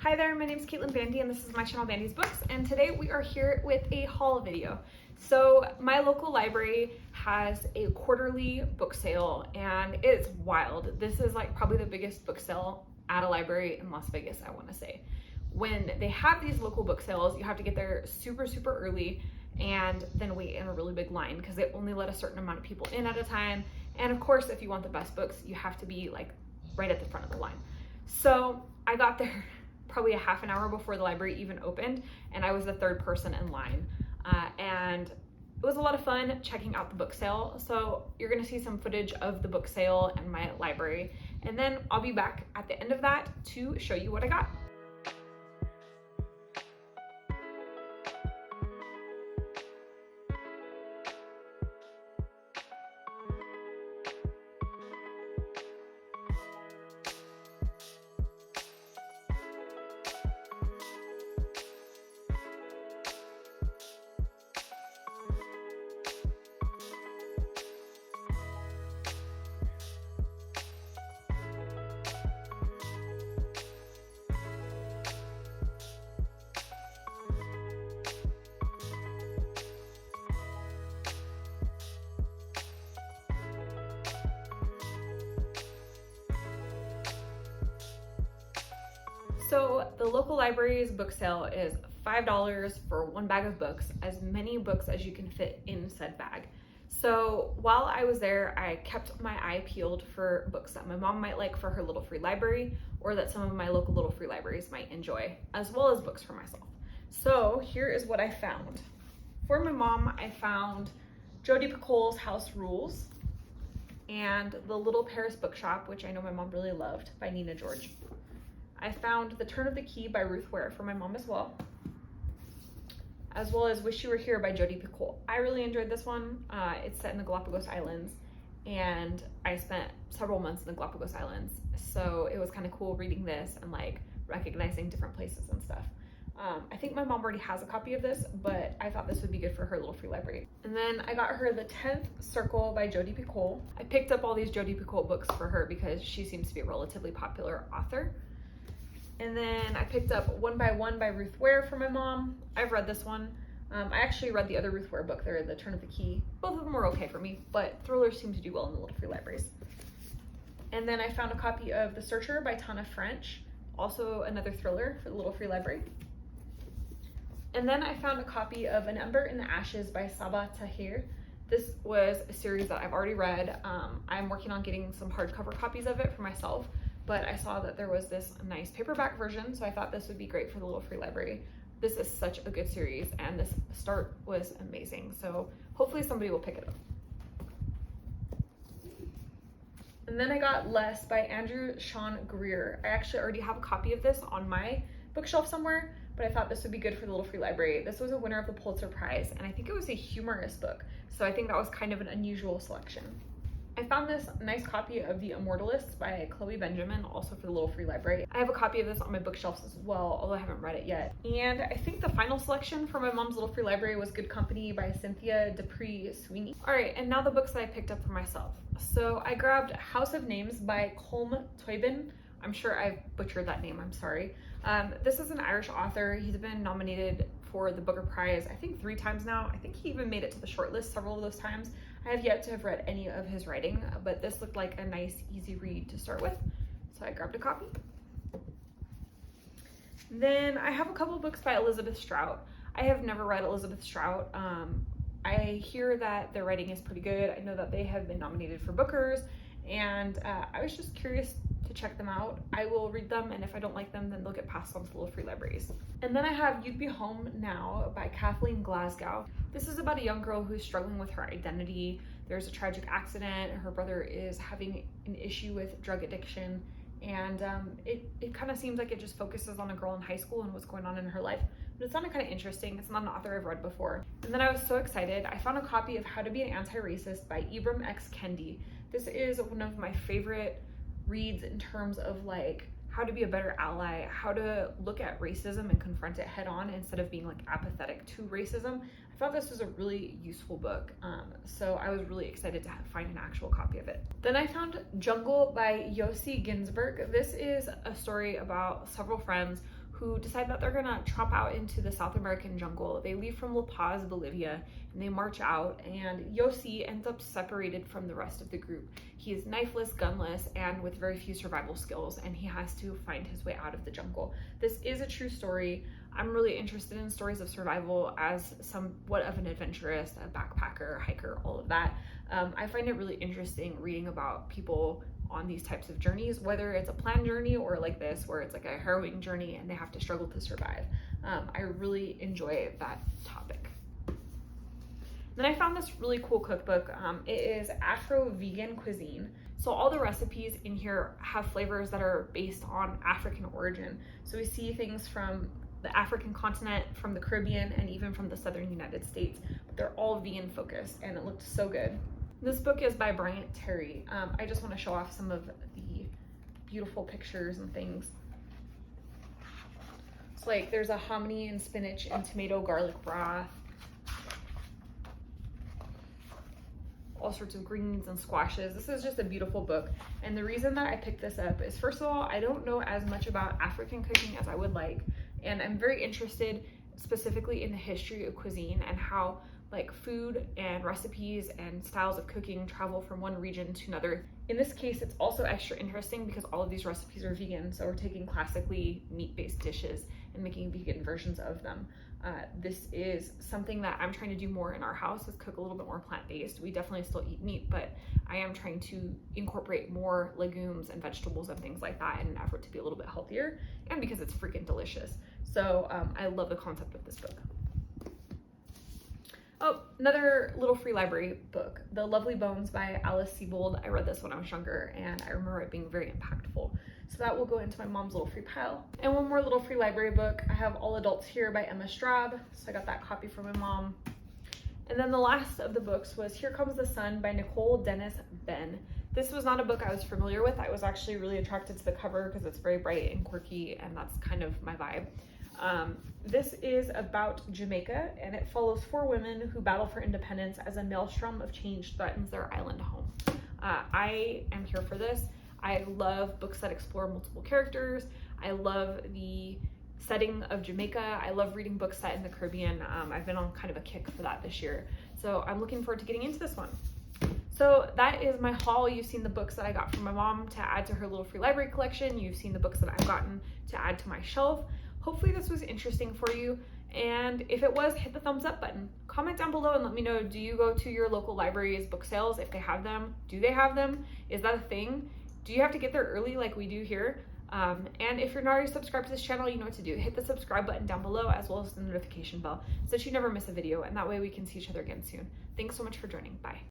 Hi there, my name is Caitlin Bandy and this is my channel BandysBooks, and today we are here with a haul video. So my local library has a quarterly book sale and it's wild. This is like probably the biggest book sale at a library in Las Vegas, I want to say. When they have these local book sales, you have to get there super early and then wait in a really big line because they only let a certain amount of people in at a time. And of course, if you want the best books, you have to be like right at the front of the line. So I got there probably a half an hour before the library even opened, and I was the third person in line. And it was a lot of fun checking out the book sale. So you're gonna see some footage of the book sale and my library, and then I'll be back at the end of that to show you what I got. So the local library's book sale is $5 for one bag of books, as many books as you can fit in said bag. So while I was there, I kept my eye peeled for books that my mom might like for her little free library, or that some of my local little free libraries might enjoy, as well as books for myself. So here is what I found. For my mom, I found Jodi Picoult's House Rules and The Little Paris Bookshop, which I know my mom really loved, by Nina George. I found The Turn of the Key by Ruth Ware for my mom as well as Wish You Were Here by Jodi Picoult. I really enjoyed this one. It's set in the Galapagos Islands, and I spent several months in the Galapagos Islands, so it was kind of cool reading this and like recognizing different places and stuff. I think my mom already has a copy of this, but I thought this would be good for her little free library. And then I got her The 10th Circle by Jodi Picoult. I picked up all these Jodi Picoult books for her because she seems to be a relatively popular author. And then I picked up One by One by Ruth Ware for my mom. I've read this one. I actually read the other Ruth Ware book there, The Turn of the Key. Both of them were okay for me, but thrillers seem to do well in the little free libraries. And then I found a copy of The Searcher by Tana French, also another thriller for the little free library. And then I found a copy of An Ember in the Ashes by Sabaa Tahir. This was a series that I've already read. I'm working on getting some hardcover copies of it for myself, but I saw that there was this nice paperback version, so I thought this would be great for the little free library. This is such a good series, and this start was amazing, so hopefully somebody will pick it up. And then I got Less by Andrew Sean Greer. I actually already have a copy of this on my bookshelf somewhere, but I thought this would be good for the little free library. This was a winner of the Pulitzer Prize, and I think it was a humorous book, so I think that was kind of an unusual selection. I found this nice copy of The Immortalists by Chloe Benjamin, also for the little free library. I have a copy of this on my bookshelves as well, although I haven't read it yet. And I think the final selection for my mom's little free library was Good Company by Cynthia Dupree Sweeney. All right, and now the books that I picked up for myself. So I grabbed House of Names by Colm Tóibín. I'm sure I butchered that name, I'm sorry. This is an Irish author. He's been nominated for the Booker Prize, I think 3 times now. I think he even made it to the shortlist several of those times. I have yet to have read any of his writing, but this looked like a nice, easy read to start with, so I grabbed a copy. Then I have a couple books by Elizabeth Strout. I have never read Elizabeth Strout. I hear that their writing is pretty good. I know that they have been nominated for Bookers, and I was just curious to check them out. I will read them, and if I don't like them, then they'll get passed on to the little free libraries. And then I have You'd Be Home Now by Kathleen Glasgow. This is about a young girl who's struggling with her identity. There's a tragic accident. Her brother is having an issue with drug addiction, and it kind of seems like it just focuses on a girl in high school and what's going on in her life. But it sounded kind of interesting. It's not an author I've read before. And then I was so excited. I found a copy of How to Be an Anti-Racist by Ibram X. Kendi. This is one of my favorite reads in terms of like how to be a better ally, how to look at racism and confront it head on instead of being like apathetic to racism. I thought this was a really useful book, so I was really excited to find an actual copy of it. Then I found Jungle by Yossi Ginsberg. This is a story about several friends who decide that they're gonna tromp out into the South American jungle. They leave from La Paz, Bolivia, and they march out, and Yossi ends up separated from the rest of the group. He is knifeless, gunless, and with very few survival skills, and he has to find his way out of the jungle. This is a true story. I'm really interested in stories of survival as somewhat of an adventurist, a backpacker, hiker, all of that. I find it really interesting reading about people on these types of journeys, whether it's a planned journey or like this, where it's like a harrowing journey and they have to struggle to survive. I really enjoy that topic. Then I found this really cool cookbook. It is Afro-Vegan Cuisine. So all the recipes in here have flavors that are based on African origin. So we see things from the African continent, from the Caribbean, and even from the Southern United States, but they're all vegan focused, and it looked so good. This book is by Bryant Terry. I just want to show off some of the beautiful pictures and things. It's like there's a hominy and spinach and tomato garlic broth, all sorts of greens and squashes. This is just a beautiful book. And the reason that I picked this up is, first of all, I don't know as much about African cooking as I would like. And I'm very interested specifically in the history of cuisine and how like food and recipes and styles of cooking travel from one region to another. In this case, it's also extra interesting because all of these recipes are vegan. So we're taking classically meat-based dishes and making vegan versions of them. This is something that I'm trying to do more in our house, is cook a little bit more plant-based. We definitely still eat meat, but I am trying to incorporate more legumes and vegetables and things like that in an effort to be a little bit healthier, and because it's freaking delicious. So I love the concept of this book. Oh, another little free library book, The Lovely Bones by Alice Sebold. I read this when I was younger, and I remember it being very impactful. So that will go into my mom's little free pile. And one more little free library book. I have All Adults Here by Emma Straub. So I got that copy from my mom. And then the last of the books was Here Comes the Sun by Nicole Dennis Benn. This was not a book I was familiar with. I was actually really attracted to the cover because it's very bright and quirky, and that's kind of my vibe. This is about Jamaica, and it follows 4 women who battle for independence as a maelstrom of change threatens their island home. I am here for this. I love books that explore multiple characters. I love the setting of Jamaica. I love reading books set in the Caribbean. I've been on kind of a kick for that this year. So I'm looking forward to getting into this one. So that is my haul. You've seen the books that I got from my mom to add to her little free library collection. You've seen the books that I've gotten to add to my shelf. Hopefully this was interesting for you. And if it was, hit the thumbs up button. Comment down below and let me know, do you go to your local library's book sales if they have them? Do they have them? Is that a thing? Do you have to get there early like we do here? And if you're not already subscribed to this channel, you know what to do. Hit the subscribe button down below as well as the notification bell so that you never miss a video, and that way we can see each other again soon. Thanks so much for joining. Bye.